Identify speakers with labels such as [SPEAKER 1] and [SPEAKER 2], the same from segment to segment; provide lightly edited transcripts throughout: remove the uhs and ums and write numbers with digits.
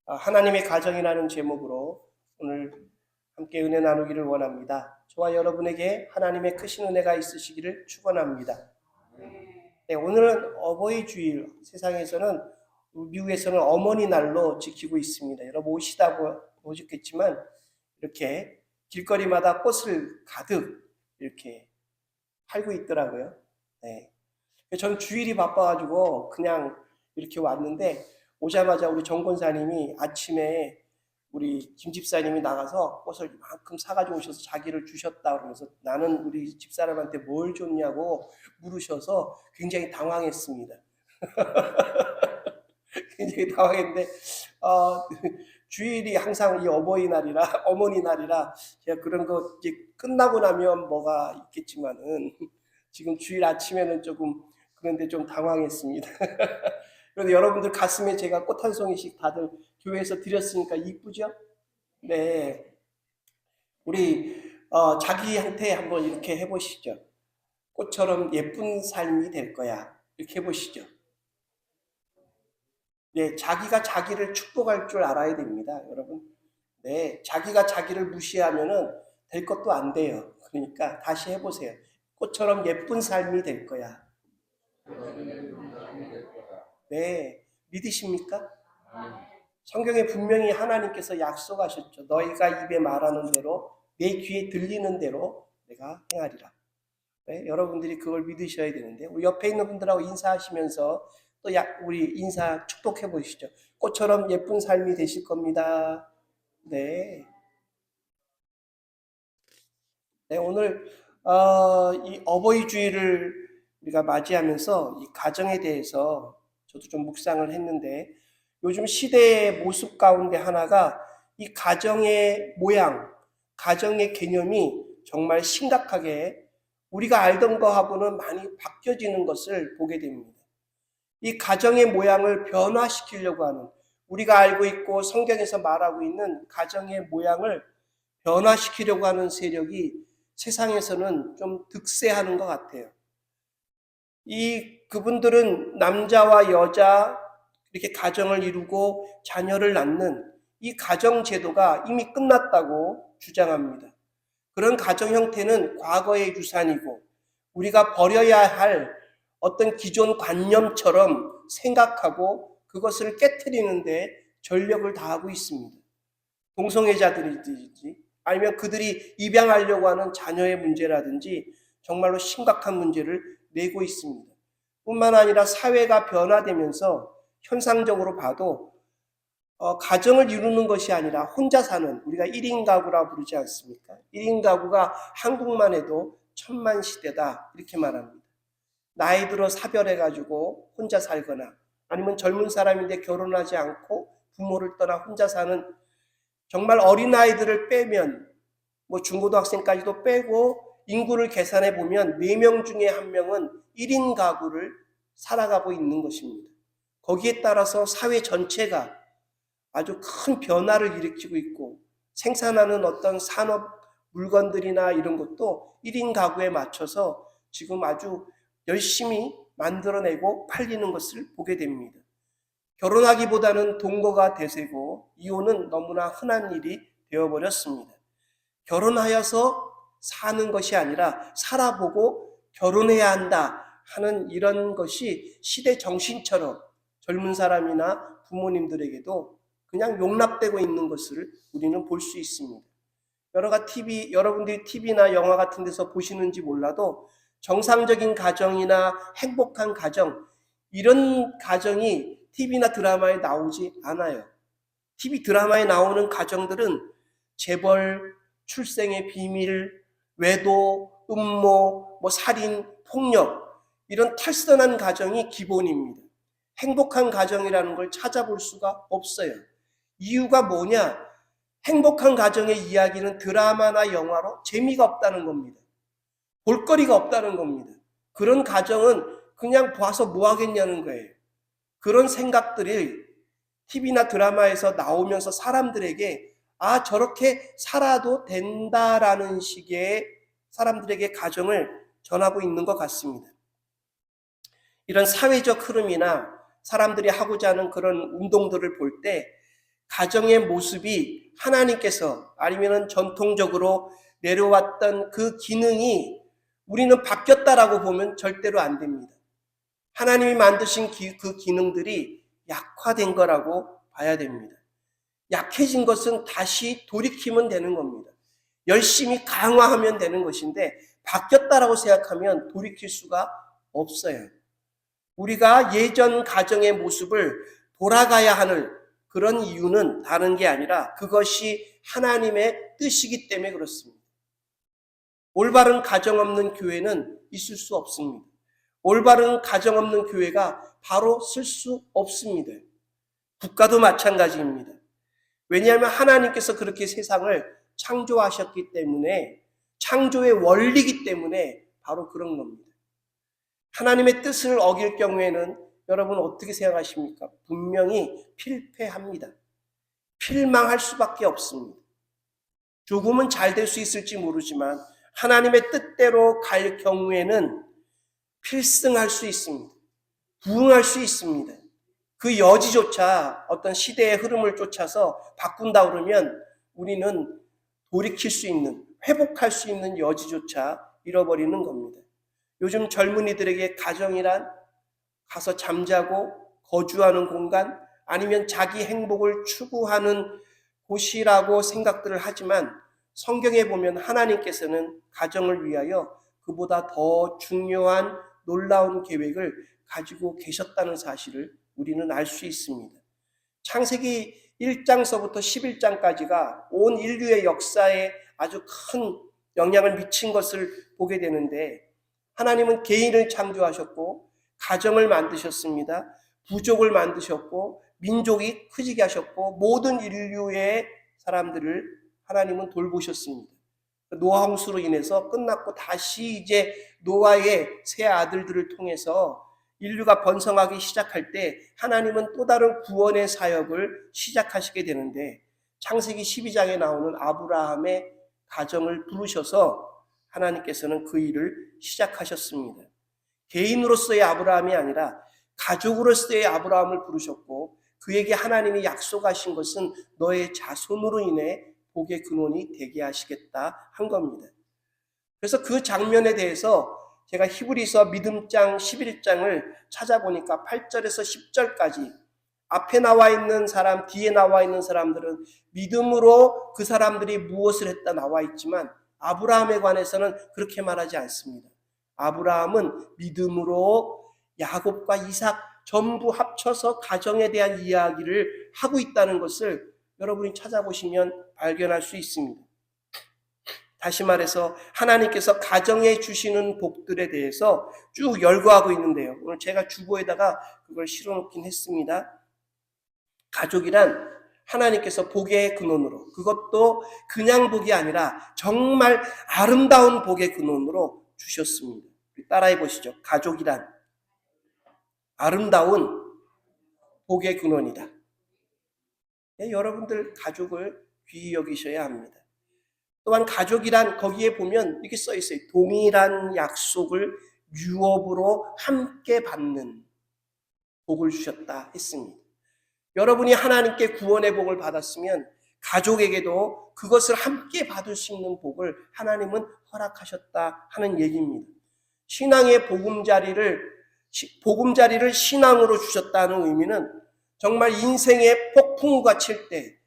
[SPEAKER 1] 하나님의 가정이라는 제목으로 오늘 함께 은혜 나누기를 원합니다. 저와 여러분에게 하나님의 크신 은혜가 있으시기를 축원합니다. 네, 오늘은 어버이 주일, 세상에서는 미국에서는 어머니 날로 지키고 있습니다. 여러분 오시다 보셨겠지만 이렇게 길거리마다 꽃을 가득 이렇게 팔고 있더라고요. 네. 저는 주일이 바빠가지고 그냥 이렇게 왔는데 오자마자 우리 정 권사님이 아침에 우리 김 집사님이 나가서 꽃을 이만큼 사가지고 오셔서 자기를 주셨다 그러면서 나는 우리 집사람한테 뭘 줬냐고 물으셔서 굉장히 당황했습니다. 굉장히 당황했는데 주일이 항상 이 어버이날이라 어머니 날이라 제가 그런 거 이제 끝나고 나면 뭐가 있겠지만은 지금 주일 아침에는 조금 그런데 좀 당황했습니다. 그런데 여러분들 가슴에 제가 꽃 한 송이씩 다들 교회에서 드렸으니까 이쁘죠? 네. 우리 자기한테 한번 이렇게 해보시죠. 꽃처럼 예쁜 삶이 될 거야. 이렇게 해보시죠. 네, 자기가 자기를 축복할 줄 알아야 됩니다, 여러분. 네, 자기가 자기를 무시하면은 될 것도 안 돼요. 그러니까 다시 해보세요. 꽃처럼 예쁜 삶이 될 거야. 네, 믿으십니까? 성경에 분명히 하나님께서 약속하셨죠. 너희가 입에 말하는 대로 내 귀에 들리는 대로 내가 행하리라. 네, 여러분들이 그걸 믿으셔야 되는데 우리 옆에 있는 분들하고 인사하시면서 또 우리 인사 축복해 보시죠. 꽃처럼 예쁜 삶이 되실 겁니다. 네. 네, 오늘 이 어버이 주일을 우리가 맞이하면서 이 가정에 대해서 저도 좀 묵상을 했는데 요즘 시대의 모습 가운데 하나가 이 가정의 모양, 가정의 개념이 정말 심각하게 우리가 알던 거하고는 많이 바뀌어지는 것을 보게 됩니다. 이 가정의 모양을 변화시키려고 하는 우리가 알고 있고 성경에서 말하고 있는 가정의 모양을 변화시키려고 하는 세력이 세상에서는 좀 득세하는 것 같아요. 그분들은 남자와 여자 이렇게 가정을 이루고 자녀를 낳는 이 가정 제도가 이미 끝났다고 주장합니다. 그런 가정 형태는 과거의 유산이고 우리가 버려야 할 어떤 기존 관념처럼 생각하고 그것을 깨트리는데 전력을 다하고 있습니다. 동성애자들이든지 아니면 그들이 입양하려고 하는 자녀의 문제라든지 정말로 심각한 문제를 내고 있습니다. 뿐만 아니라 사회가 변화되면서 현상적으로 봐도 가정을 이루는 것이 아니라 혼자 사는 우리가 1인 가구라 부르지 않습니까? 1인 가구가 한국만 해도 천만 시대다 이렇게 말합니다. 나이 들어 사별해가지고 혼자 살거나 아니면 젊은 사람인데 결혼하지 않고 부모를 떠나 혼자 사는 정말 어린아이들을 빼면 뭐 중고등학생까지도 빼고 인구를 계산해 보면 4명 중에 1명은 1인 가구를 살아가고 있는 것입니다. 거기에 따라서 사회 전체가 아주 큰 변화를 일으키고 있고 생산하는 어떤 산업 물건들이나 이런 것도 1인 가구에 맞춰서 지금 아주 열심히 만들어내고 팔리는 것을 보게 됩니다. 결혼하기보다는 동거가 대세고 이혼은 너무나 흔한 일이 되어버렸습니다. 결혼하여서 사는 것이 아니라 살아보고 결혼해야 한다 하는 이런 것이 시대 정신처럼 젊은 사람이나 부모님들에게도 그냥 용납되고 있는 것을 우리는 볼 수 있습니다. 여러분들이 TV나 영화 같은 데서 보시는지 몰라도 정상적인 가정이나 행복한 가정, 이런 가정이 TV나 드라마에 나오지 않아요. TV 드라마에 나오는 가정들은 재벌, 출생의 비밀, 외도, 음모, 살인, 폭력 이런 탈선한 가정이 기본입니다. 행복한 가정이라는 걸 찾아볼 수가 없어요. 이유가 뭐냐? 행복한 가정의 이야기는 드라마나 영화로 재미가 없다는 겁니다. 볼거리가 없다는 겁니다. 그런 가정은 그냥 봐서 뭐 하겠냐는 거예요. 그런 생각들이 TV나 드라마에서 나오면서 사람들에게 저렇게 살아도 된다라는 식의 사람들에게 가정을 전하고 있는 것 같습니다. 이런 사회적 흐름이나 사람들이 하고자 하는 그런 운동들을 볼 때 가정의 모습이 하나님께서 아니면 전통적으로 내려왔던 그 기능이 우리는 바뀌었다라고 보면 절대로 안 됩니다. 하나님이 만드신 그 기능들이 약화된 거라고 봐야 됩니다. 약해진 것은 다시 돌이키면 되는 겁니다. 열심히 강화하면 되는 것인데 바뀌었다라고 생각하면 돌이킬 수가 없어요. 우리가 예전 가정의 모습을 돌아가야 하는 그런 이유는 다른 게 아니라 그것이 하나님의 뜻이기 때문에 그렇습니다. 올바른 가정 없는 교회는 있을 수 없습니다. 올바른 가정 없는 교회가 바로 쓸 수 없습니다. 국가도 마찬가지입니다. 왜냐하면 하나님께서 그렇게 세상을 창조하셨기 때문에, 창조의 원리이기 때문에 바로 그런 겁니다. 하나님의 뜻을 어길 경우에는 여러분 어떻게 생각하십니까? 분명히 필패합니다. 필망할 수밖에 없습니다. 조금은 잘 될 수 있을지 모르지만 하나님의 뜻대로 갈 경우에는 필승할 수 있습니다. 부응할 수 있습니다. 그 여지조차 어떤 시대의 흐름을 쫓아서 바꾼다 그러면 우리는 돌이킬 수 있는, 회복할 수 있는 여지조차 잃어버리는 겁니다. 요즘 젊은이들에게 가정이란 가서 잠자고 거주하는 공간, 아니면 자기 행복을 추구하는 곳이라고 생각들을 하지만 성경에 보면 하나님께서는 가정을 위하여 그보다 더 중요한 놀라운 계획을 가지고 계셨다는 사실을 우리는 알 수 있습니다. 창세기 1장서부터 11장까지가 온 인류의 역사에 아주 큰 영향을 미친 것을 보게 되는데, 하나님은 개인을 창조하셨고 가정을 만드셨습니다. 부족을 만드셨고 민족이 커지게 하셨고 모든 인류의 사람들을 하나님은 돌보셨습니다. 노아 홍수로 인해서 끝났고 다시 이제 노아의 세 아들들을 통해서 인류가 번성하기 시작할 때 하나님은 또 다른 구원의 사역을 시작하시게 되는데, 창세기 12장에 나오는 아브라함의 가정을 부르셔서 하나님께서는 그 일을 시작하셨습니다. 개인으로서의 아브라함이 아니라 가족으로서의 아브라함을 부르셨고, 그에게 하나님이 약속하신 것은 너의 자손으로 인해 복의 근원이 되게 하시겠다 한 겁니다. 그래서 그 장면에 대해서 제가 히브리서 믿음장 11장을 찾아보니까 8절에서 10절까지 앞에 나와 있는 사람, 뒤에 나와 있는 사람들은 믿음으로 그 사람들이 무엇을 했다 나와 있지만 아브라함에 관해서는 그렇게 말하지 않습니다. 아브라함은 믿음으로 야곱과 이삭 전부 합쳐서 가정에 대한 이야기를 하고 있다는 것을 여러분이 찾아보시면 발견할 수 있습니다. 다시 말해서 하나님께서 가정에 주시는 복들에 대해서 쭉 열거하고 있는데요. 오늘 제가 주보에다가 그걸 실어놓긴 했습니다. 가족이란 하나님께서 복의 근원으로, 그것도 그냥 복이 아니라 정말 아름다운 복의 근원으로 주셨습니다. 따라해 보시죠. 가족이란 아름다운 복의 근원이다. 네, 여러분들 가족을 귀히 여기셔야 합니다. 또한 가족이란 거기에 보면 이렇게 써 있어요. 동일한 약속을 유업으로 함께 받는 복을 주셨다 했습니다. 여러분이 하나님께 구원의 복을 받았으면 가족에게도 그것을 함께 받을 수 있는 복을 하나님은 허락하셨다 하는 얘기입니다. 신앙의 보금자리를 신앙으로 주셨다는 의미는 정말 인생의 폭풍우가 칠 때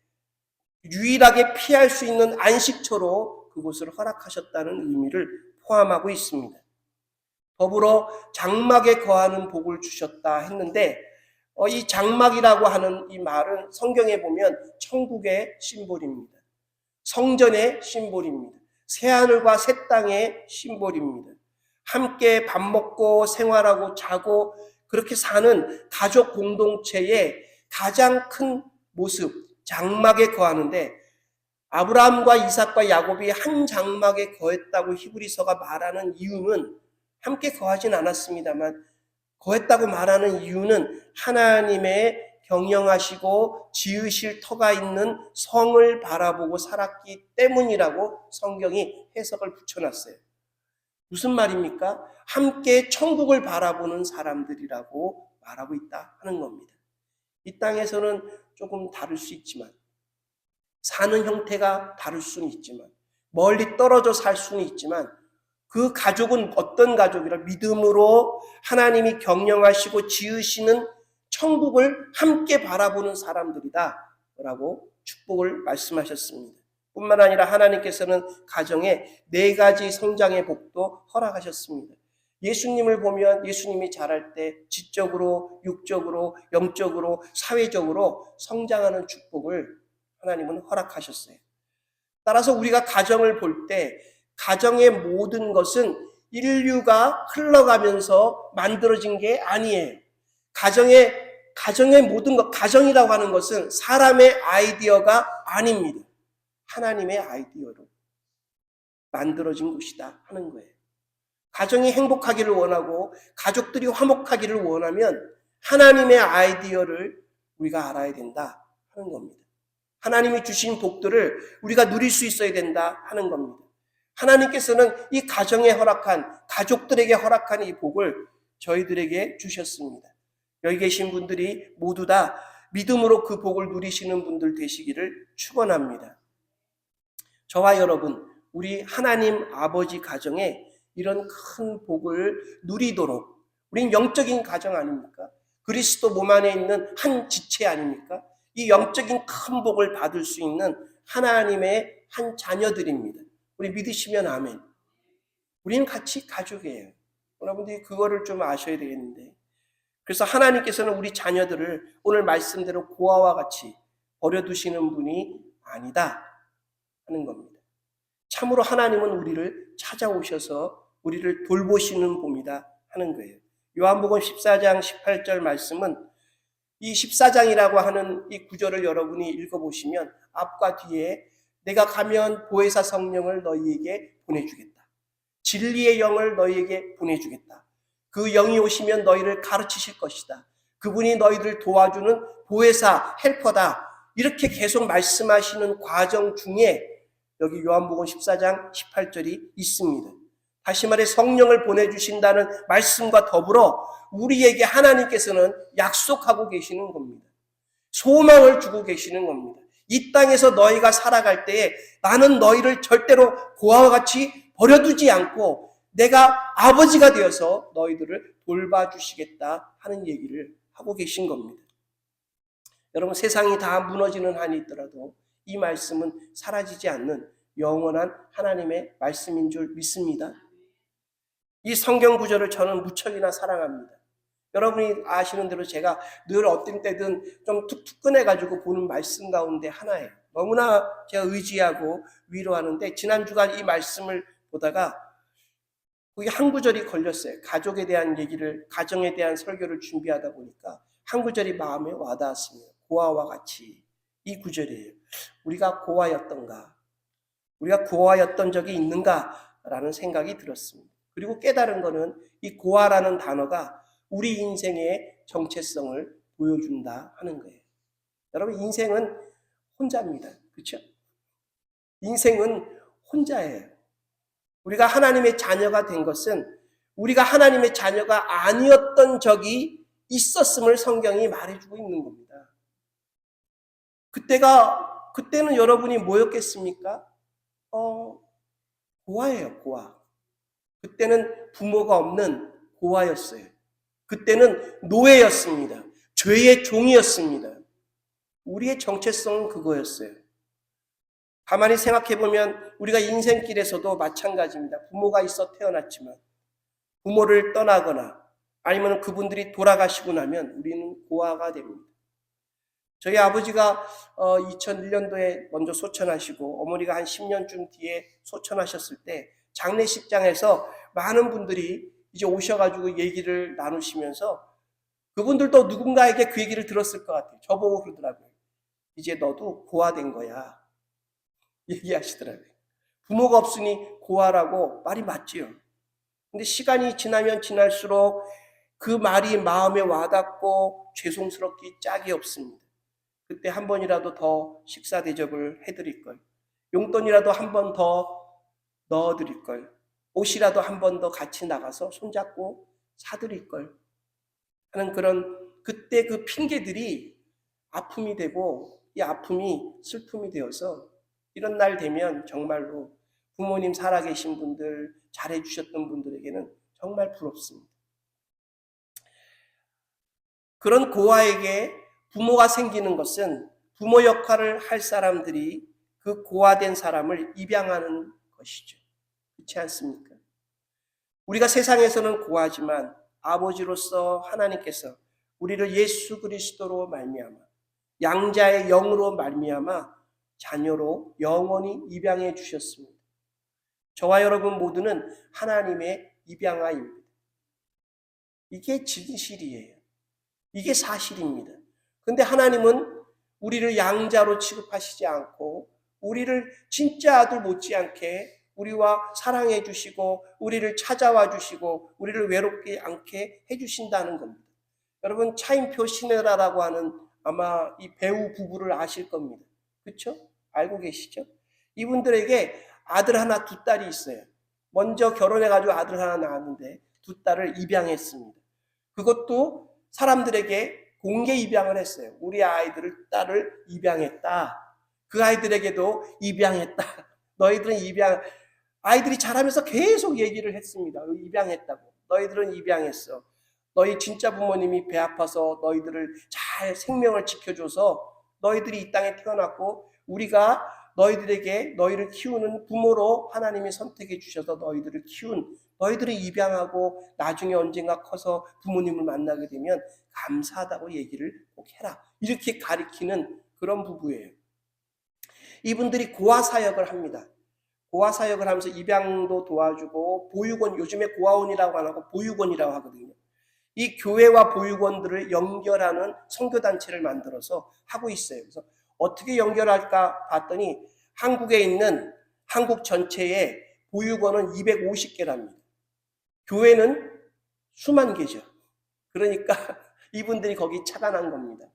[SPEAKER 1] 유일하게 피할 수 있는 안식처로 그곳을 허락하셨다는 의미를 포함하고 있습니다. 더불어 장막에 거하는 복을 주셨다 했는데, 이 장막이라고 하는 이 말은 성경에 보면 천국의 심볼입니다. 성전의 심볼입니다. 새하늘과 새 땅의 심볼입니다. 함께 밥 먹고 생활하고 자고 그렇게 사는 가족 공동체의 가장 큰 모습, 장막에 거하는데, 아브라함과 이삭과 야곱이 한 장막에 거했다고 히브리서가 말하는 이유는, 함께 거하진 않았습니다만 거했다고 말하는 이유는 하나님의 경영하시고 지으실 터가 있는 성을 바라보고 살았기 때문이라고 성경이 해석을 붙여놨어요. 무슨 말입니까? 함께 천국을 바라보는 사람들이라고 말하고 있다 하는 겁니다. 이 땅에서는 조금 다를 수 있지만, 사는 형태가 다를 수는 있지만, 멀리 떨어져 살 수는 있지만, 그 가족은 어떤 가족이라 믿음으로 하나님이 경영하시고 지으시는 천국을 함께 바라보는 사람들이다 라고 축복을 말씀하셨습니다. 뿐만 아니라 하나님께서는 가정에 4가지 성장의 복도 허락하셨습니다. 예수님을 보면 예수님이 자랄 때 지적으로, 육적으로, 영적으로, 사회적으로 성장하는 축복을 하나님은 허락하셨어요. 따라서 우리가 가정을 볼 때 가정의 모든 것은 인류가 흘러가면서 만들어진 게 아니에요. 가정의 모든 것, 가정이라고 하는 것은 사람의 아이디어가 아닙니다. 하나님의 아이디어로 만들어진 것이다 하는 거예요. 가정이 행복하기를 원하고 가족들이 화목하기를 원하면 하나님의 아이디어를 우리가 알아야 된다 하는 겁니다. 하나님이 주신 복들을 우리가 누릴 수 있어야 된다 하는 겁니다. 하나님께서는 이 가정에 허락한, 가족들에게 허락한 이 복을 저희들에게 주셨습니다. 여기 계신 분들이 모두 다 믿음으로 그 복을 누리시는 분들 되시기를 축원합니다. 저와 여러분, 우리 하나님 아버지 가정에 이런 큰 복을 누리도록, 우린 영적인 가정 아닙니까? 그리스도 몸 안에 있는 한 지체 아닙니까? 이 영적인 큰 복을 받을 수 있는 하나님의 한 자녀들입니다. 우리 믿으시면 아멘. 우리는 같이 가족이에요. 여러분들이 그거를 좀 아셔야 되겠는데, 그래서 하나님께서는 우리 자녀들을 오늘 말씀대로 고아와 같이 버려두시는 분이 아니다 하는 겁니다. 참으로 하나님은 우리를 찾아오셔서 우리를 돌보시는 분이다 하는 거예요. 요한복음 14장 18절 말씀은 이 14장이라고 하는 이 구절을 여러분이 읽어보시면 앞과 뒤에 내가 가면 보혜사 성령을 너희에게 보내주겠다. 진리의 영을 너희에게 보내주겠다. 그 영이 오시면 너희를 가르치실 것이다. 그분이 너희들을 도와주는 보혜사, 헬퍼다. 이렇게 계속 말씀하시는 과정 중에 여기 요한복음 14장 18절이 있습니다. 다시 말해 성령을 보내주신다는 말씀과 더불어 우리에게 하나님께서는 약속하고 계시는 겁니다. 소망을 주고 계시는 겁니다. 이 땅에서 너희가 살아갈 때에 나는 너희를 절대로 고아와 같이 버려두지 않고 내가 아버지가 되어서 너희들을 돌봐주시겠다 하는 얘기를 하고 계신 겁니다. 여러분, 세상이 다 무너지는 한이 있더라도 이 말씀은 사라지지 않는 영원한 하나님의 말씀인 줄 믿습니다. 이 성경 구절을 저는 무척이나 사랑합니다. 여러분이 아시는 대로 제가 늘 어떤 때든 좀 툭툭 꺼내가지고 보는 말씀 가운데 하나예요. 너무나 제가 의지하고 위로하는데 지난주간 이 말씀을 보다가 거기 한 구절이 걸렸어요. 가족에 대한 얘기를, 가정에 대한 설교를 준비하다 보니까 한 구절이 마음에 와닿았습니다. 고아와 같이. 이 구절이에요. 우리가 고아였던가? 우리가 고아였던 적이 있는가? 라는 생각이 들었습니다. 그리고 깨달은 거는 이 고아라는 단어가 우리 인생의 정체성을 보여준다 하는 거예요. 여러분, 인생은 혼자입니다. 그렇죠? 인생은 혼자예요. 우리가 하나님의 자녀가 된 것은 우리가 하나님의 자녀가 아니었던 적이 있었음을 성경이 말해주고 있는 겁니다. 그때는 여러분이 뭐였겠습니까? 고아예요, 고아. 그때는 부모가 없는 고아였어요. 그때는 노예였습니다. 죄의 종이었습니다. 우리의 정체성은 그거였어요. 가만히 생각해보면 우리가 인생길에서도 마찬가지입니다. 부모가 있어 태어났지만 부모를 떠나거나 아니면 그분들이 돌아가시고 나면 우리는 고아가 됩니다. 저희 아버지가 2001년도에 먼저 소천하시고 어머니가 한 10년쯤 뒤에 소천하셨을 때 장례식장에서 많은 분들이 이제 오셔가지고 얘기를 나누시면서 그분들도 누군가에게 그 얘기를 들었을 것 같아요. 저보고 그러더라고요. 이제 너도 고아된 거야. 얘기하시더라고요. 부모가 없으니 고아라고 말이 맞지요. 근데 시간이 지나면 지날수록 그 말이 마음에 와닿고 죄송스럽기 짝이 없습니다. 그때 한 번이라도 더 식사 대접을 해드릴 걸. 용돈이라도 한 번 더 넣어드릴 걸. 옷이라도 한 번 더 같이 나가서 손잡고 사드릴 걸. 하는 그런 그때 그 핑계들이 아픔이 되고 이 아픔이 슬픔이 되어서 이런 날 되면 정말로 부모님 살아계신 분들, 잘해주셨던 분들에게는 정말 부럽습니다. 그런 고아에게 부모가 생기는 것은 부모 역할을 할 사람들이 그 고아된 사람을 입양하는 것이죠. 그렇지 않습니까? 우리가 세상에서는 고아지만 아버지로서 하나님께서 우리를 예수 그리스도로 말미암아 양자의 영으로 말미암아 자녀로 영원히 입양해 주셨습니다. 저와 여러분 모두는 하나님의 입양아입니다. 이게 진실이에요. 이게 사실입니다. 근데 하나님은 우리를 양자로 취급하시지 않고 우리를 진짜 아들 못지않게 우리와 사랑해 주시고 우리를 찾아와 주시고 우리를 외롭게 않게 해 주신다는 겁니다. 여러분 차인표 신혜라라고 하는 아마 이 배우 부부를 아실 겁니다. 그렇죠? 알고 계시죠? 이분들에게 아들 하나 두 딸이 있어요. 먼저 결혼해가지고 아들 하나 낳았는데 두 딸을 입양했습니다. 그것도 사람들에게 공개 입양을 했어요. 우리 딸을 입양했다. 그 아이들에게도 입양했다. 너희들은 아이들이 자라면서 계속 얘기를 했습니다. 입양했다고. 너희들은 입양했어. 너희 진짜 부모님이 배 아파서 너희들을 잘 생명을 지켜줘서 너희들이 이 땅에 태어났고 우리가 너희를 키우는 부모로 하나님이 선택해 주셔서 너희들을 너희들을 입양하고 나중에 언젠가 커서 부모님을 만나게 되면 감사하다고 얘기를 꼭 해라. 이렇게 가리키는 그런 부부예요. 이분들이 고아 사역을 합니다. 고아 사역을 하면서 입양도 도와주고 보육원, 요즘에 고아원이라고 안 하고 보육원이라고 하거든요. 이 교회와 보육원들을 연결하는 선교단체를 만들어서 하고 있어요. 그래서 어떻게 연결할까 봤더니 한국에 있는 한국 전체의 보육원은 250개랍니다. 교회는 수만 개죠. 그러니까 이분들이 거기 착안한 겁니다.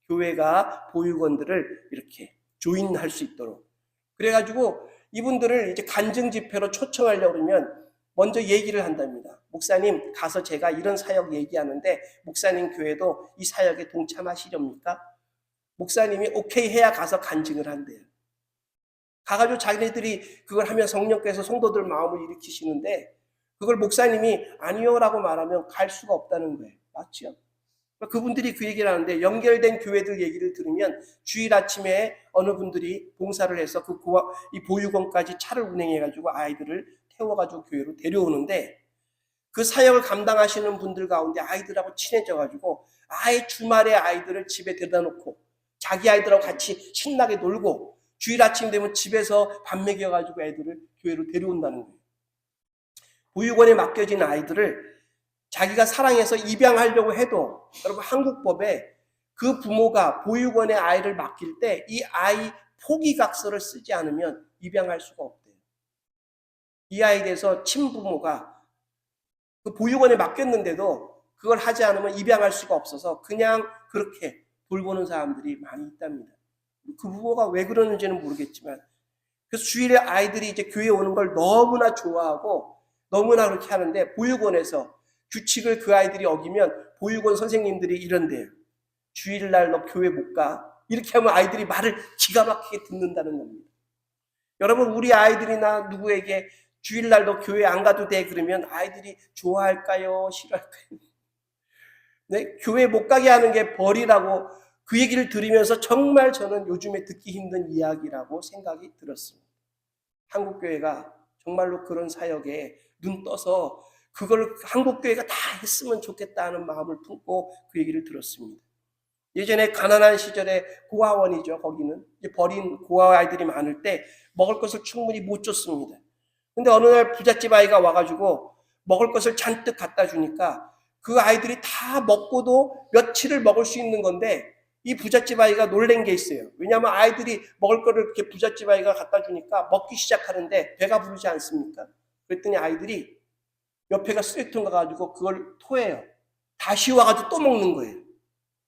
[SPEAKER 1] 교회가 보육원들을 이렇게 조인할 수 있도록. 그래가지고 이분들을 이제 간증 집회로 초청하려고 그러면 먼저 얘기를 한답니다. 목사님 가서 제가 이런 사역 얘기하는데 목사님 교회도 이 사역에 동참하시렵니까? 목사님이 오케이 해야 가서 간증을 한대요. 가가지고 자기네들이 그걸 하면 성령께서 성도들 마음을 일으키시는데 그걸 목사님이 아니요라고 말하면 갈 수가 없다는 거예요. 맞죠? 그분들이 그 얘기를 하는데 연결된 교회들 얘기를 들으면 주일 아침에 어느 분들이 봉사를 해서 이 보육원까지 차를 운행해가지고 아이들을 태워가지고 교회로 데려오는데 그 사역을 감당하시는 분들 가운데 아이들하고 친해져가지고 아예 주말에 아이들을 집에 데려다 놓고 자기 아이들하고 같이 신나게 놀고 주일 아침 되면 집에서 밥 먹여가지고 애들을 교회로 데려온다는 거예요. 보육원에 맡겨진 아이들을 자기가 사랑해서 입양하려고 해도 여러분 한국법에 그 부모가 보육원에 아이를 맡길 때 이 아이 포기각서를 쓰지 않으면 입양할 수가 없대요. 이 아이에 대해서 친부모가 그 보육원에 맡겼는데도 그걸 하지 않으면 입양할 수가 없어서 그냥 그렇게 돌보는 사람들이 많이 있답니다. 그 부모가 왜 그러는지는 모르겠지만 그래서 주일에 아이들이 이제 교회에 오는 걸 너무나 좋아하고 너무나 그렇게 하는데 보육원에서 규칙을 그 아이들이 어기면 보육원 선생님들이 이런대요. 주일날 너 교회 못 가. 이렇게 하면 아이들이 말을 기가 막히게 듣는다는 겁니다. 여러분 우리 아이들이나 누구에게 주일날 너 교회 안 가도 돼 그러면 아이들이 좋아할까요? 싫어할까요? 네? 교회 못 가게 하는 게 벌이라고 그 얘기를 들으면서 정말 저는 요즘에 듣기 힘든 이야기라고 생각이 들었습니다. 한국교회가 정말로 그런 사역에 눈 떠서 그걸 한국교회가 다 했으면 좋겠다는 마음을 품고 그 얘기를 들었습니다. 예전에 가난한 시절에 고아원이죠. 거기는 버린 고아 아이들이 많을 때 먹을 것을 충분히 못 줬습니다. 근데 어느 날 부잣집 아이가 와가지고 먹을 것을 잔뜩 갖다 주니까 그 아이들이 다 먹고도 며칠을 먹을 수 있는 건데 이 부잣집 아이가 놀란 게 있어요. 왜냐하면 아이들이 먹을 거를 이렇게 부잣집 아이가 갖다 주니까 먹기 시작하는데 배가 부르지 않습니까? 그랬더니 아이들이 옆에가 쓰레기통 가가지고 그걸 토해요. 다시 와가지고 또 먹는 거예요.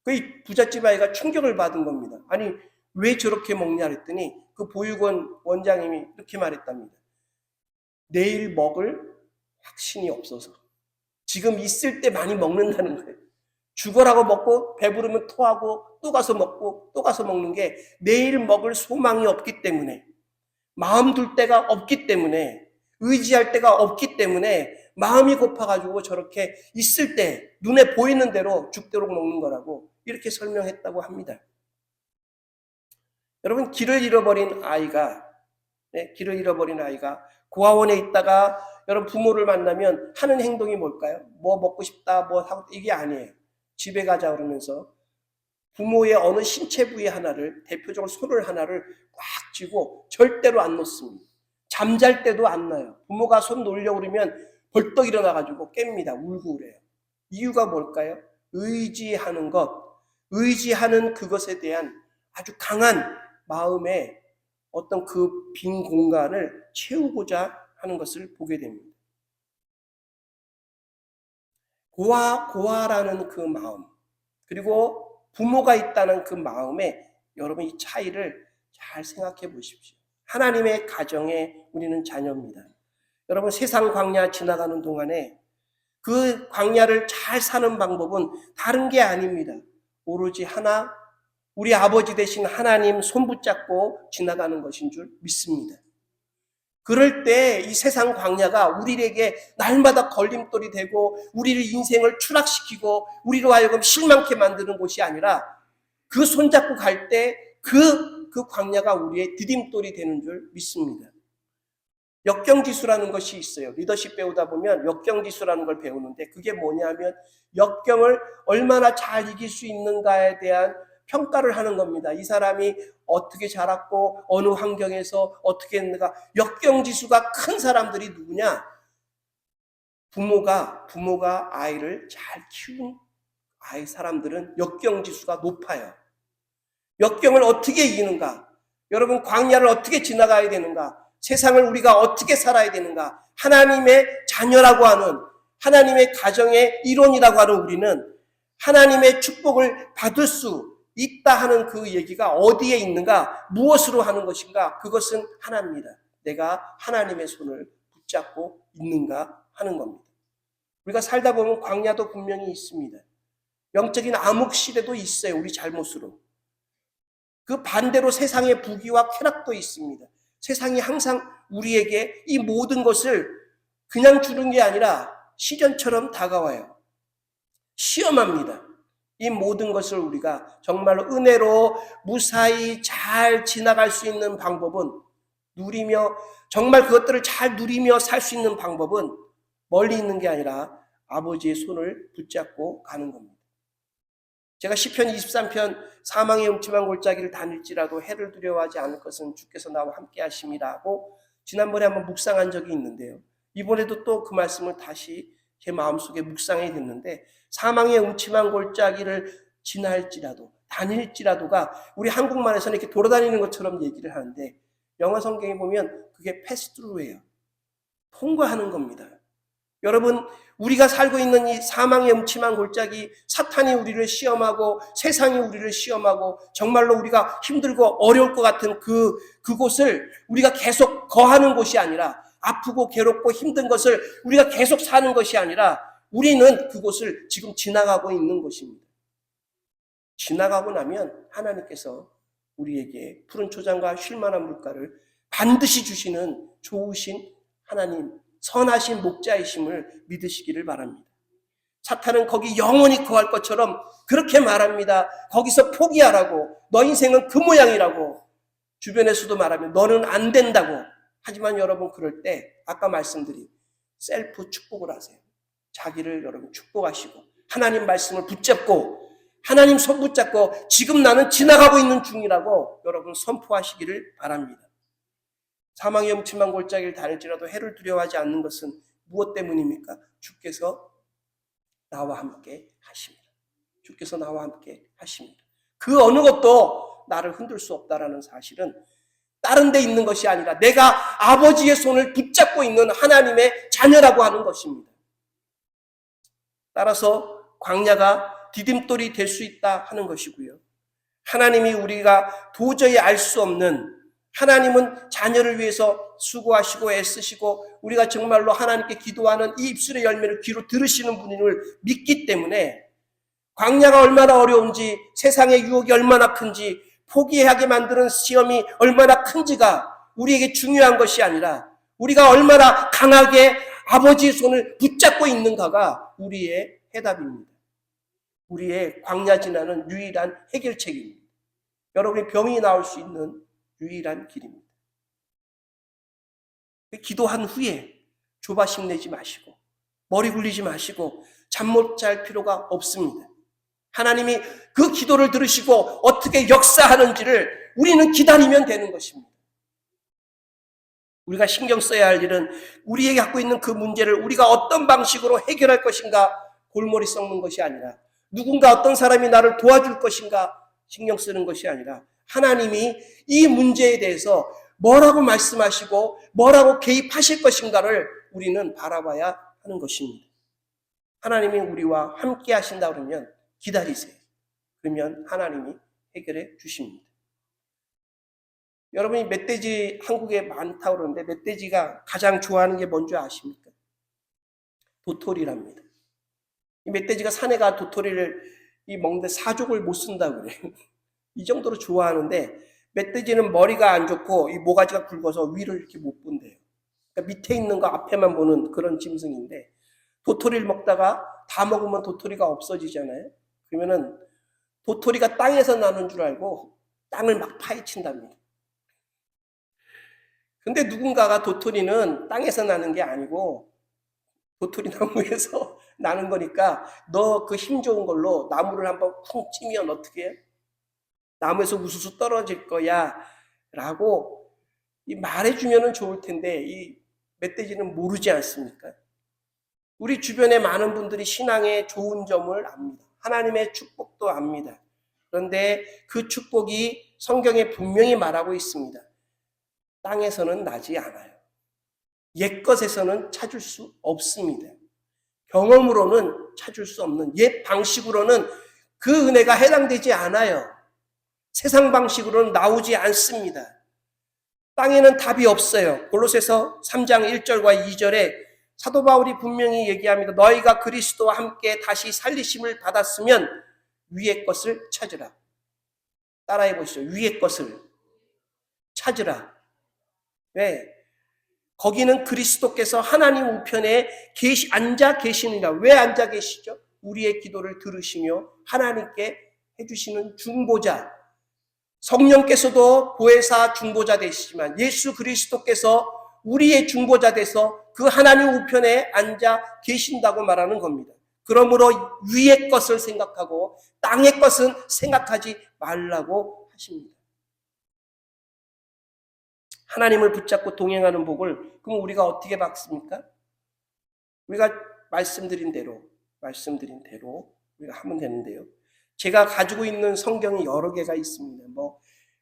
[SPEAKER 1] 그 부잣집 아이가 충격을 받은 겁니다. 아니 왜 저렇게 먹냐 그랬더니 그 보육원 원장님이 이렇게 말했답니다. 내일 먹을 확신이 없어서 지금 있을 때 많이 먹는다는 거예요. 죽어라고 먹고 배부르면 토하고 또 가서 먹고 또 가서 먹는 게 내일 먹을 소망이 없기 때문에, 마음 둘 데가 없기 때문에, 의지할 데가 없기 때문에 마음이 고파가지고 저렇게 있을 때 눈에 보이는 대로 죽도록 먹는 거라고 이렇게 설명했다고 합니다. 여러분, 길을 잃어버린 아이가 고아원에 있다가 여러분 부모를 만나면 하는 행동이 뭘까요? 뭐 먹고 싶다, 뭐 하고, 이게 아니에요. 집에 가자 그러면서 부모의 어느 신체 부위 하나를, 대표적으로 손을 하나를 꽉 쥐고 절대로 안 놓습니다. 잠잘 때도 안 놔요. 부모가 손 놓으려고 그러면 벌떡 일어나가지고 깹니다. 울고 그래요. 이유가 뭘까요? 의지하는 것, 의지하는 그것에 대한 아주 강한 마음의 어떤 그 빈 공간을 채우고자 하는 것을 보게 됩니다. 고아라는 그 마음, 그리고 부모가 있다는 그 마음에 여러분 이 차이를 잘 생각해 보십시오. 하나님의 가정에 우리는 자녀입니다. 여러분, 세상 광야 지나가는 동안에 그 광야를 잘 사는 방법은 다른 게 아닙니다. 오로지 하나, 우리 아버지 되신 하나님 손 붙잡고 지나가는 것인 줄 믿습니다. 그럴 때 이 세상 광야가 우리에게 날마다 걸림돌이 되고 우리를 인생을 추락시키고 우리로 하여금 실망케 만드는 곳이 아니라 그 손잡고 갈 때 그 광야가 우리의 디딤돌이 되는 줄 믿습니다. 역경지수라는 것이 있어요. 리더십 배우다 보면 역경지수라는 걸 배우는데 그게 뭐냐면 역경을 얼마나 잘 이길 수 있는가에 대한 평가를 하는 겁니다. 이 사람이 어떻게 자랐고 어느 환경에서 어떻게 했는가. 역경지수가 큰 사람들이 누구냐? 부모가 아이를 잘 키운 사람들은 역경지수가 높아요. 역경을 어떻게 이기는가? 여러분, 광야를 어떻게 지나가야 되는가? 세상을 우리가 어떻게 살아야 되는가? 하나님의 자녀라고 하는, 하나님의 가정의 일원이라고 하는 우리는 하나님의 축복을 받을 수 있다 하는 그 얘기가 어디에 있는가? 무엇으로 하는 것인가? 그것은 하나입니다. 내가 하나님의 손을 붙잡고 있는가 하는 겁니다. 우리가 살다 보면 광야도 분명히 있습니다. 영적인 암흑 시대도 있어요. 우리 잘못으로. 그 반대로 세상의 부귀와 쾌락도 있습니다. 세상이 항상 우리에게 이 모든 것을 그냥 주는 게 아니라 시련처럼 다가와요. 시험합니다. 이 모든 것을 우리가 정말로 은혜로 무사히 잘 지나갈 수 있는 방법은 누리며, 정말 그것들을 잘 누리며 살 수 있는 방법은 멀리 있는 게 아니라 아버지의 손을 붙잡고 가는 겁니다. 제가 시편 23편 사망의 음침한 골짜기를 다닐지라도 해를 두려워하지 않을 것은 주께서 나와 함께 하심이라고 지난번에 한번 묵상한 적이 있는데요. 이번에도 또 그 말씀을 다시 제 마음속에 묵상이 됐는데, 사망의 음침한 골짜기를 지날지라도, 다닐지라도가 우리 한국말에서는 이렇게 돌아다니는 것처럼 얘기를 하는데 영어 성경에 보면 그게 패스 트루예요. 통과하는 겁니다. 여러분, 우리가 살고 있는 이 사망의 음침한 골짜기, 사탄이 우리를 시험하고 세상이 우리를 시험하고 정말로 우리가 힘들고 어려울 것 같은 그곳을 우리가 계속 거하는 곳이 아니라, 아프고 괴롭고 힘든 것을 우리가 계속 사는 것이 아니라 우리는 그곳을 지금 지나가고 있는 것입니다. 지나가고 나면 하나님께서 우리에게 푸른 초장과 쉴만한 물가를 반드시 주시는 좋으신 하나님, 선하신 목자이심을 믿으시기를 바랍니다. 사탄은 거기 영원히 거할 것처럼 그렇게 말합니다. 거기서 포기하라고, 너 인생은 그 모양이라고 주변에서도 말하면 너는 안 된다고. 하지만 여러분, 그럴 때 아까 말씀드린 셀프 축복을 하세요. 자기를 여러분 축복하시고 하나님 말씀을 붙잡고 하나님 손 붙잡고 지금 나는 지나가고 있는 중이라고 여러분 선포하시기를 바랍니다. 사망의 음침한 골짜기를 다닐지라도 해를 두려워하지 않는 것은 무엇 때문입니까? 주께서 나와 함께 하십니다. 주께서 나와 함께 하십니다. 그 어느 것도 나를 흔들 수 없다라는 사실은 다른 데 있는 것이 아니라 내가 아버지의 손을 붙잡고 있는 하나님의 자녀라고 하는 것입니다. 따라서 광야가 디딤돌이 될 수 있다 하는 것이고요. 하나님이 우리가 도저히 알 수 없는, 하나님은 자녀를 위해서 수고하시고 애쓰시고 우리가 정말로 하나님께 기도하는 이 입술의 열매를 귀로 들으시는 분임을 믿기 때문에 광야가 얼마나 어려운지, 세상의 유혹이 얼마나 큰지, 포기하게 만드는 시험이 얼마나 큰지가 우리에게 중요한 것이 아니라 우리가 얼마나 강하게 아버지의 손을 붙잡고 있는가가 우리의 해답입니다. 우리의 광야 지나는 유일한 해결책입니다. 여러분이 병이 나올 수 있는 유일한 길입니다. 기도한 후에 조바심 내지 마시고 머리 굴리지 마시고 잠 못 잘 필요가 없습니다. 하나님이 그 기도를 들으시고 어떻게 역사하는지를 우리는 기다리면 되는 것입니다. 우리가 신경 써야 할 일은 우리에게 갖고 있는 그 문제를 우리가 어떤 방식으로 해결할 것인가 골머리 썩는 것이 아니라 누군가 어떤 사람이 나를 도와줄 것인가 신경 쓰는 것이 아니라 하나님이 이 문제에 대해서 뭐라고 말씀하시고 뭐라고 개입하실 것인가를 우리는 바라봐야 하는 것입니다. 하나님이 우리와 함께 하신다 그러면 기다리세요. 그러면 하나님이 해결해 주십니다. 여러분이 멧돼지 한국에 많다고 그러는데 멧돼지가 가장 좋아하는 게 뭔지 아십니까? 도토리랍니다. 이 멧돼지가 산에 가 도토리를 먹는데 사족을 못 쓴다고 그래요. 이 정도로 좋아하는데 멧돼지는 머리가 안 좋고 이 모가지가 굵어서 위를 이렇게 못 본대요. 그러니까 밑에 있는 거 앞에만 보는 그런 짐승인데 도토리를 먹다가 다 먹으면 도토리가 없어지잖아요. 그러면은 도토리가 땅에서 나는 줄 알고 땅을 막 파헤친답니다. 근데 누군가가 도토리는 땅에서 나는 게 아니고 도토리 나무에서 나는 거니까 너 그 힘 좋은 걸로 나무를 한번 쿵 찌면 어떻게 해? 나무에서 우수수 떨어질 거야 라고 말해주면 좋을 텐데 이 멧돼지는 모르지 않습니까? 우리 주변에 많은 분들이 신앙의 좋은 점을 압니다. 하나님의 축복도 압니다. 그런데 그 축복이 성경에 분명히 말하고 있습니다. 땅에서는 나지 않아요. 옛것에서는 찾을 수 없습니다. 경험으로는 찾을 수 없는 옛 방식으로는 그 은혜가 해당되지 않아요. 세상 방식으로는 나오지 않습니다. 땅에는 답이 없어요. 골로새서 3장 1절과 2절에 사도 바울이 분명히 얘기합니다. 너희가 그리스도와 함께 다시 살리심을 받았으면 위의 것을 찾으라. 따라해 보시죠. 위의 것을 찾으라. 왜? 거기는 그리스도께서 하나님 우편에 앉아 계시느니라. 왜 앉아 계시죠? 우리의 기도를 들으시며 하나님께 해주시는 중보자. 성령께서도 보혜사 중보자 되시지만 예수 그리스도께서 우리의 중보자 돼서 그 하나님 우편에 앉아 계신다고 말하는 겁니다. 그러므로 위의 것을 생각하고 땅의 것은 생각하지 말라고 하십니다. 하나님을 붙잡고 동행하는 복을 그럼 우리가 어떻게 받습니까? 우리가 말씀드린 대로 우리가 하면 되는데요. 제가 가지고 있는 성경이 여러 개가 있습니다.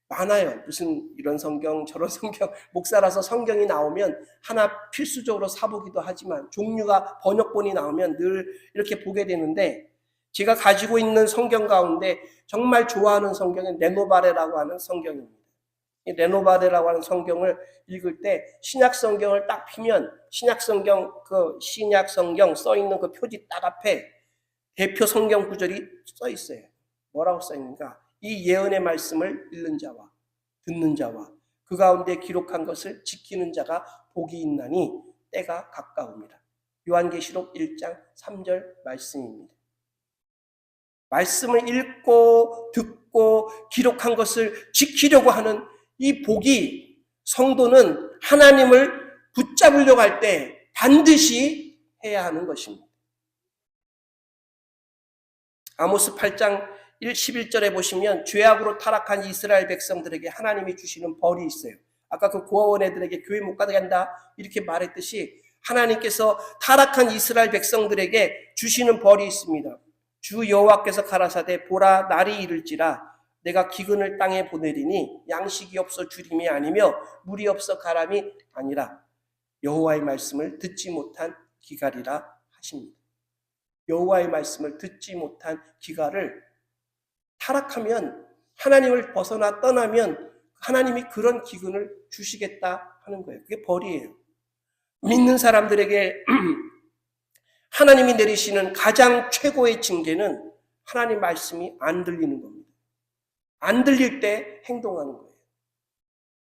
[SPEAKER 1] 많아요. 무슨 이런 성경 저런 성경 목사라서 성경이 나오면 하나 필수적으로 사보기도 하지만 종류가 번역본이 나오면 늘 이렇게 보게 되는데 제가 가지고 있는 성경 가운데 정말 좋아하는 성경은 레노바레라고 하는 성경입니다. 이 레노바레라고 하는 성경을 읽을 때 신약 성경을 딱 피면 신약 성경 써 있는 그 표지 딱 앞에 대표 성경 구절이 써 있어요. 뭐라고 써 있는가? 이 예언의 말씀을 읽는 자와 듣는 자와 그 가운데 기록한 것을 지키는 자가 복이 있나니 때가 가까웁니다. 요한계시록 1장 3절 말씀입니다. 말씀을 읽고 듣고 기록한 것을 지키려고 하는 이 복이 성도는 하나님을 붙잡으려고 할 때 반드시 해야 하는 것입니다. 아모스 8장 11절에 보시면 죄악으로 타락한 이스라엘 백성들에게 하나님이 주시는 벌이 있어요. 아까 그 고아원 애들에게 교회 못 가게 한다 이렇게 말했듯이 하나님께서 타락한 이스라엘 백성들에게 주시는 벌이 있습니다. 주 여호와께서 가라사대 보라 날이 이를지라 내가 기근을 땅에 보내리니 양식이 없어 주림이 아니며 물이 없어 가람이 아니라 여호와의 말씀을 듣지 못한 기갈이라 하십니다. 여호와의 말씀을 듣지 못한 기갈을 타락하면 하나님을 벗어나 떠나면 하나님이 그런 기근을 주시겠다 하는 거예요. 그게 벌이에요. 믿는 사람들에게 하나님이 내리시는 가장 최고의 징계는 하나님 말씀이 안 들리는 겁니다. 안 들릴 때 행동하는 거예요.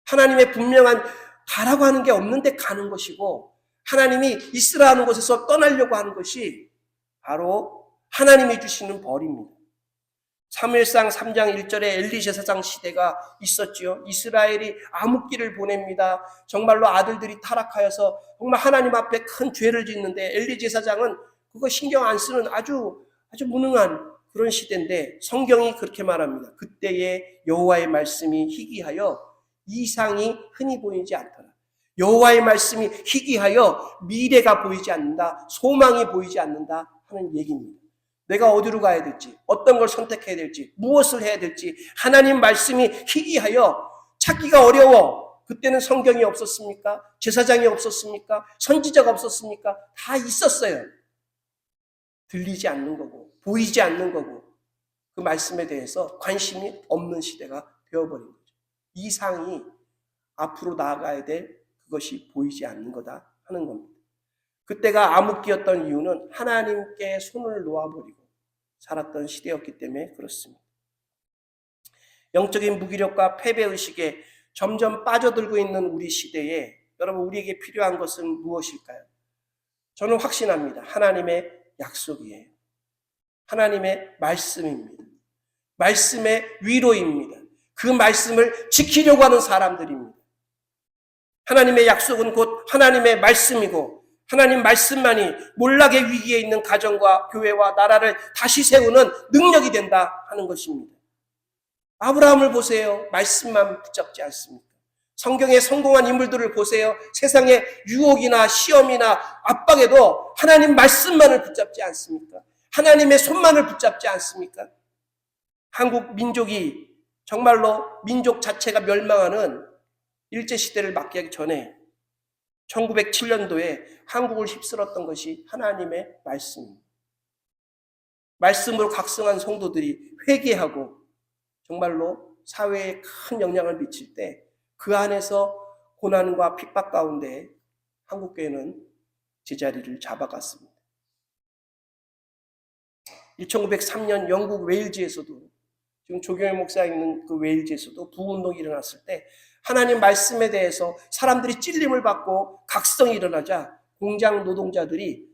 [SPEAKER 1] 하나님의 분명한 가라고 하는 게 없는데 가는 것이고, 하나님이 있으라 하는 곳에서 떠나려고 하는 것이 바로 하나님이 주시는 벌입니다. 사무엘상 3장 1절에 엘리 제사장 시대가 있었지요. 이스라엘이 암흑기를 보냅니다. 정말로 아들들이 타락하여서 정말 하나님 앞에 큰 죄를 짓는데 엘리 제사장은 그거 신경 안 쓰는 아주 무능한 그런 시대인데 성경이 그렇게 말합니다. 그때에 여호와의 말씀이 희귀하여 이상이 흔히 보이지 않더라. 여호와의 말씀이 희귀하여 미래가 보이지 않는다. 소망이 보이지 않는다 하는 얘기입니다. 내가 어디로 가야 될지, 어떤 걸 선택해야 될지, 무엇을 해야 될지 하나님 말씀이 희귀하여 찾기가 어려워. 그때는 성경이 없었습니까? 제사장이 없었습니까? 선지자가 없었습니까? 다 있었어요. 들리지 않는 거고 보이지 않는 거고 그 말씀에 대해서 관심이 없는 시대가 되어버린 거죠. 이상이 앞으로 나아가야 될 그것이 보이지 않는 거다 하는 겁니다. 그때가 암흑기였던 이유는 하나님께 손을 놓아버리고 살았던 시대였기 때문에 그렇습니다. 영적인 무기력과 패배의식에 점점 빠져들고 있는 우리 시대에 여러분 우리에게 필요한 것은 무엇일까요? 저는 확신합니다. 하나님의 약속이에요. 하나님의 말씀입니다. 말씀의 위로입니다. 그 말씀을 지키려고 하는 사람들입니다. 하나님의 약속은 곧 하나님의 말씀이고 하나님 말씀만이 몰락의 위기에 있는 가정과 교회와 나라를 다시 세우는 능력이 된다 하는 것입니다. 아브라함을 보세요. 말씀만 붙잡지 않습니까? 성경의 성공한 인물들을 보세요. 세상의 유혹이나 시험이나 압박에도 하나님 말씀만을 붙잡지 않습니까? 하나님의 손만을 붙잡지 않습니까? 한국 민족이 정말로 민족 자체가 멸망하는 일제시대를 맞기 전에 1907년도에 한국을 휩쓸었던 것이 하나님의 말씀입니다. 말씀으로 각성한 성도들이 회개하고 정말로 사회에 큰 영향을 미칠 때 그 안에서 고난과 핍박 가운데 한국교회는 제자리를 잡아갔습니다. 1903년 영국 웨일즈에서도 지금 조경희 목사 있는 그 웨일즈에서도 부흥운동이 일어났을 때 하나님 말씀에 대해서 사람들이 찔림을 받고 각성이 일어나자 공장 노동자들이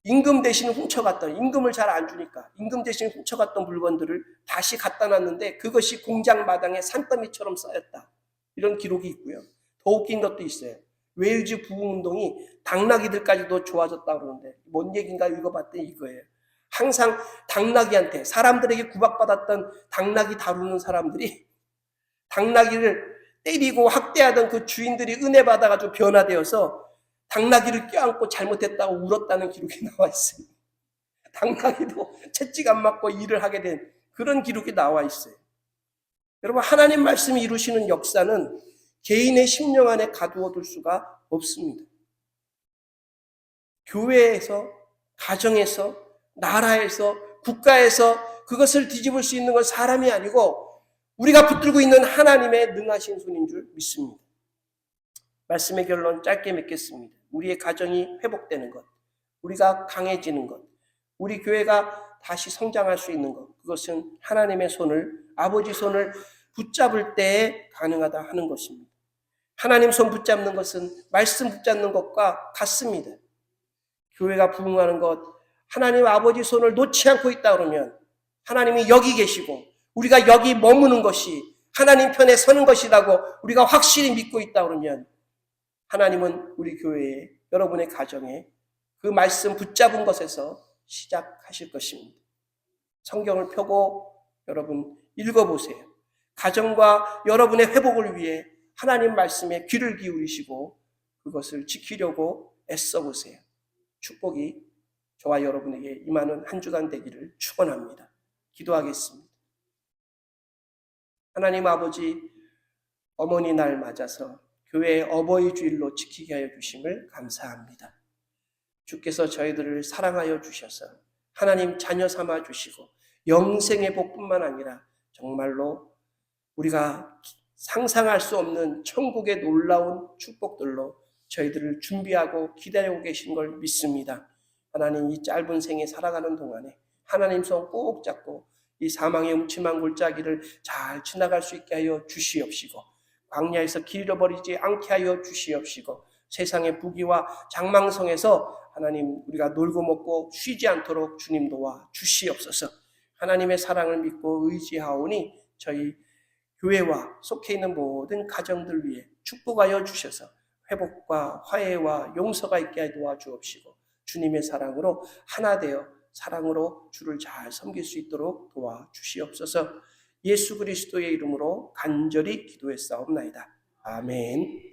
[SPEAKER 1] 임금 대신 훔쳐갔던, 임금을 잘 안 주니까 임금 대신 훔쳐갔던 물건들을 다시 갖다 놨는데 그것이 공장 마당에 산더미처럼 쌓였다. 이런 기록이 있고요. 더 웃긴 것도 있어요. 웨일즈 부흥운동이 당나귀들까지도 좋아졌다고 그러는데 뭔 얘기인가 읽어봤더니 이거예요. 항상 당나귀한테 사람들에게 구박받았던 당나귀 다루는 사람들이 당나귀를 때리고 학대하던 그 주인들이 은혜 받아가지고 변화되어서 당나귀를 껴안고 잘못했다고 울었다는 기록이 나와 있어요. 당나귀도 채찍 안 맞고 일을 하게 된 그런 기록이 나와 있어요. 여러분 하나님 말씀이 이루시는 역사는 개인의 심령 안에 가두어둘 수가 없습니다. 교회에서, 가정에서, 나라에서, 국가에서 그것을 뒤집을 수 있는 건 사람이 아니고 우리가 붙들고 있는 하나님의 능하신 손인 줄 믿습니다. 말씀의 결론 짧게 맺겠습니다. 우리의 가정이 회복되는 것, 우리가 강해지는 것, 우리 교회가 다시 성장할 수 있는 것, 그것은 하나님의 손을, 아버지 손을 붙잡을 때에 가능하다 하는 것입니다. 하나님 손 붙잡는 것은 말씀 붙잡는 것과 같습니다. 교회가 부흥하는 것, 하나님 아버지 손을 놓지 않고 있다 그러면 하나님이 여기 계시고 우리가 여기 머무는 것이 하나님 편에 서는 것이라고 우리가 확실히 믿고 있다 그러면 하나님은 우리 교회에, 여러분의 가정에 그 말씀 붙잡은 것에서 시작하실 것입니다. 성경을 펴고 여러분 읽어보세요. 가정과 여러분의 회복을 위해 하나님 말씀에 귀를 기울이시고 그것을 지키려고 애써보세요. 축복이 저와 여러분에게 임하는 한 주간 되기를 축원합니다. 기도하겠습니다. 하나님 아버지, 어머니 날 맞아서 교회의 어버이 주일로 지키게 하여 주심을 감사합니다. 주께서 저희들을 사랑하여 주셔서 하나님 자녀 삼아 주시고 영생의 복뿐만 아니라 정말로 우리가 상상할 수 없는 천국의 놀라운 축복들로 저희들을 준비하고 기다리고 계신 걸 믿습니다. 하나님 이 짧은 생에 살아가는 동안에 하나님 손 꼭 잡고 이 사망의 음침한 골짜기를 잘 지나갈 수 있게 하여 주시옵시고, 광야에서 길 잃어버리지 않게 하여 주시옵시고, 세상의 부귀와 장망성에서 하나님 우리가 놀고 먹고 쉬지 않도록 주님 도와 주시옵소서. 하나님의 사랑을 믿고 의지하오니 저희 교회와 속해 있는 모든 가정들 위해 축복하여 주셔서 회복과 화해와 용서가 있게 도와주옵시고, 주님의 사랑으로 하나 되어 사랑으로 주를 잘 섬길 수 있도록 도와주시옵소서. 예수 그리스도의 이름으로 간절히 기도했사옵나이다. 아멘.